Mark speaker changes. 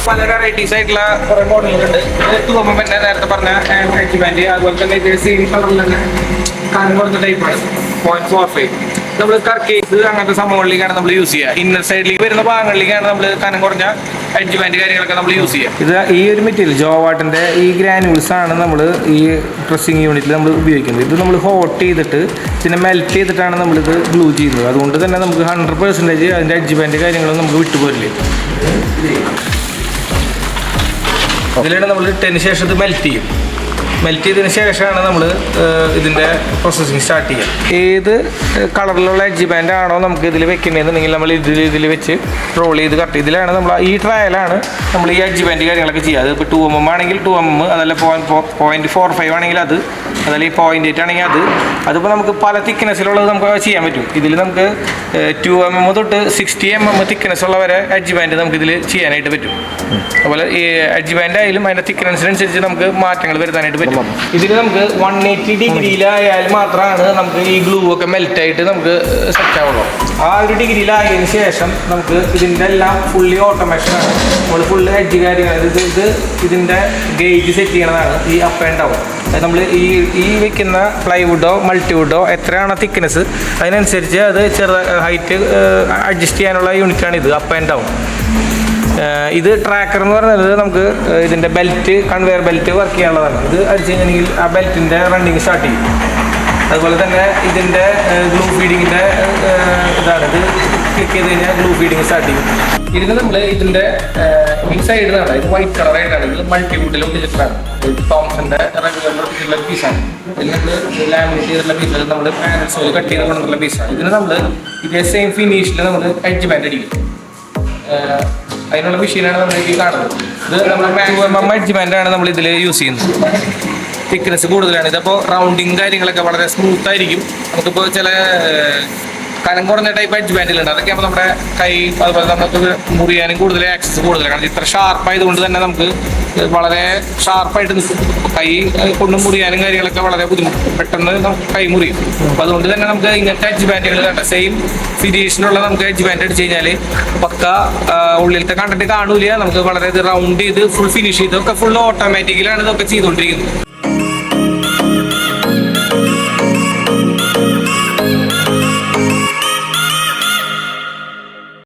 Speaker 1: പല വെറൈറ്റീസ് ആയിട്ടുള്ള കുറെ മോഡലുകളുണ്ട്. നേരത്തെ പറഞ്ഞ എഡ്ജ് ബാൻഡ്, അതുപോലെ തന്നെ ഇത് സെയിം കളറിൽ തന്നെ കനം കുറഞ്ഞ ടൈപ്പാണ് 0.45. നമ്മൾ കർക്കേസ് അങ്ങനത്തെ സംഭവങ്ങളിലേക്കാണ് നമ്മൾ യൂസ് ചെയ്യുക. ഇന്നർ സൈഡിലേക്ക് വരുന്ന ഭാഗങ്ങളിലേക്കാണ് നമ്മൾ കനം കുറഞ്ഞ എഡ്ജ് ബാൻഡ് കാര്യങ്ങളൊക്കെ നമ്മൾ യൂസ് ചെയ്യുക. ഇത് ഈ ഒരു മെറ്റീരിയൽ ജോവാട്ടിൻ്റെ ഈ ഗ്രാനുൾസ് ആണ് നമ്മൾ ഈ ഡ്രസ്സിങ് യൂണിറ്റിൽ നമ്മൾ ഉപയോഗിക്കുന്നത്. ഇത് നമ്മൾ ഹോട്ട് ചെയ്തിട്ട് പിന്നെ മെൽറ്റ് ചെയ്തിട്ടാണ് നമ്മളിത് ഗ്ലൂ ചെയ്യുന്നത്. അതുകൊണ്ട് തന്നെ നമുക്ക് 100% അതിൻ്റെ എഡ്ജ് ബാൻഡ് കാര്യങ്ങളൊന്നും നമുക്ക് വിട്ടുപോരില്ല. ഇതിലാണ് നമ്മൾ ഇട്ടതിന് ശേഷം ഇത് മെൽറ്റ് ചെയ്യും. മെൽറ്റ് ചെയ്തതിന് ശേഷമാണ് നമ്മൾ ഇതിൻ്റെ പ്രോസസ്സിങ് സ്റ്റാർട്ട് ചെയ്യുക. ഏത് കളറിലുള്ള എഡ്ജ് ബാൻഡ് ആണോ നമുക്ക് ഇതിൽ വെക്കുന്നതെന്നുണ്ടെങ്കിൽ നമ്മൾ ഇതിൽ വെച്ച് റോൾ ചെയ്ത് കട്ട്. ഇതിലാണ് നമ്മൾ ഈ ട്രയലാണ് നമ്മൾ ഈ എഡ്ജ് ബാൻഡ് കാര്യങ്ങളൊക്കെ ചെയ്യുക. അത് ഇപ്പോൾ 2mm ആണെങ്കിൽ 2mm, അതല്ല 0.45 ആണെങ്കിൽ അത്, അതല്ല ഈ 0.8 ആണെങ്കിൽ അതിപ്പോൾ നമുക്ക് പല തിക്നെസ്സിലുള്ളത് നമുക്ക് ചെയ്യാൻ പറ്റും. ഇതിൽ നമുക്ക് 2mm തൊട്ട് 60mm തിക്നെസ് ഉള്ള വരെ എഡ്ജ് ബാൻഡ് നമുക്ക് ഇതിൽ ചെയ്യാനായിട്ട് പറ്റും. അതുപോലെ ഈ എഡ്ജ് ബാൻഡ് ആയാലും അതിൻ്റെ തിക്നെസ്സിനനുസരിച്ച് നമുക്ക് മാറ്റങ്ങൾ വരുത്താനായിട്ട് പറ്റും. ഇതിൽ നമുക്ക് 180 ഡിഗ്രിയിലായാൽ മാത്രമാണ് നമുക്ക് ഈ ഗ്ലൂ ഒക്കെ മെൽറ്റായിട്ട് നമുക്ക് സെറ്റ് ആവുള്ളൂ. ആ ഒരു ഡിഗ്രിയിലായതിനു ശേഷം നമുക്ക് ഇതിൻ്റെ എല്ലാം ഫുള്ളി ഓട്ടോമേഷനാണ്. നമ്മൾ ഫുള്ള് എഡ്ജ് കാര്യങ്ങൾ ഇതിൻ്റെ ഗേജ് സെറ്റ് ചെയ്യണതാണ് ഈ അപ്പ് ആൻഡ് ഡൗൺ. നമ്മൾ ഈ വെക്കുന്ന പ്ലൈവുഡോ മൾട്ടിവുഡോ എത്രയാണോ തിക്നെസ് അതിനനുസരിച്ച് അത് ഹൈറ്റ് അഡ്ജസ്റ്റ് ചെയ്യാനുള്ള യൂണിറ്റാണ് ഇത് അപ്പ് ആൻഡ് ഡൗൺ. ഇത് ട്രാക്കർ എന്ന് പറയുന്നത് നമുക്ക് ഇതിൻ്റെ ബെൽറ്റ്, കൺവെയർ ബെൽറ്റ് വർക്ക് ചെയ്യാനുള്ളതാണ്. ഇത് അടിച്ചു കഴിഞ്ഞാൽ ആ ബെൽറ്റിൻ്റെ റണ്ണിങ് സ്റ്റാർട്ട് ചെയ്യും. അതുപോലെ തന്നെ ഇതിൻ്റെ ഗ്ലൂ ഫീഡിങ്ങിൻ്റെ ഇതാണ്. ഇത് ക്ലിക്ക് ചെയ്ത് കഴിഞ്ഞാൽ ഗ്ലൂ ഫീഡിങ് സ്റ്റാർട്ട് ചെയ്യും. ഇതിന് നമ്മൾ ഇതിൻ്റെ ഈ സൈഡിൽ നിന്നാണ്, ഇത് വൈറ്റ് കളറായിട്ടാണ്. ഇത് മൾട്ടിവുഡിലും ഡിജിറ്റലാണ്. തോംസൻ്റെ റെഗുലർ ഡിജിറ്റൽ പീസാണ്. ഇതിൽ നമ്മൾ ലാമിനേറ്റ് ചെയ്തിട്ടുള്ള പീസ്, നമ്മൾ പാനൽസ് കട്ട് ചെയ്ത് കൊണ്ടുള്ള പീസാണ്. ഇതിന് നമ്മൾ ഇതേ സെയിം ഫിനിഷിൽ നമ്മൾ എഡ്ജ് ബാൻഡ് അടിക്കും. അതിനുള്ള മെഷീനാണ് നമ്മൾ ഈ കാണുന്നത്. ഇത് നമ്മൾ എഡ്ജ് ബാൻഡാണ് നമ്മൾ ഇതിൽ യൂസ് ചെയ്യുന്നത്. തിക്നെസ് കൂടുതലാണ്. ഇതപ്പോൾ റൗണ്ടിങ് കാര്യങ്ങളൊക്കെ വളരെ സ്മൂത്ത് ആയിരിക്കും. നമുക്കിപ്പോൾ ചില കനം കുറഞ്ഞ ടൈപ്പ് എഡ്ജ് ബാൻഡിലുണ്ട്. അതൊക്കെ ആകുമ്പോൾ നമ്മുടെ കൈ, അതുപോലെ നമുക്ക് മുറിയാനും കൂടുതൽ ആക്സസ് കൂടുതലാണ്. കാരണം ഇത്ര ഷാർപ്പായതുകൊണ്ട് തന്നെ നമുക്ക് വളരെ ഷാർപ്പായിട്ട് നിൽക്കും. കൈ കൊണ്ട് മുറിയാനും കാര്യങ്ങളൊക്കെ വളരെ ബുദ്ധിമുട്ട്, പെട്ടെന്ന് നമുക്ക് കൈ മുറിയും. അപ്പോൾ അതുകൊണ്ട് തന്നെ നമുക്ക് ഇങ്ങനത്തെ എഡ്ജ് ബാൻഡുകൾ കണ്ട സെയിം ഫിനിഷിനുള്ള നമുക്ക് എഡ്ജ് ബാൻഡ് അടിച്ച് കഴിഞ്ഞാൽ പക്ക ഉള്ളിലത്തെ കണ്ടന്റ് കാണൂല. നമുക്ക് വളരെ ഇത് റൗണ്ട് ചെയ്ത് ഫുൾ ഫിനിഷ് ചെയ്ത് ഒക്കെ ഫുൾ ഓട്ടോമാറ്റിക്കലാണ് ഇതൊക്കെ ചെയ്തുകൊണ്ടിരിക്കുന്നത്.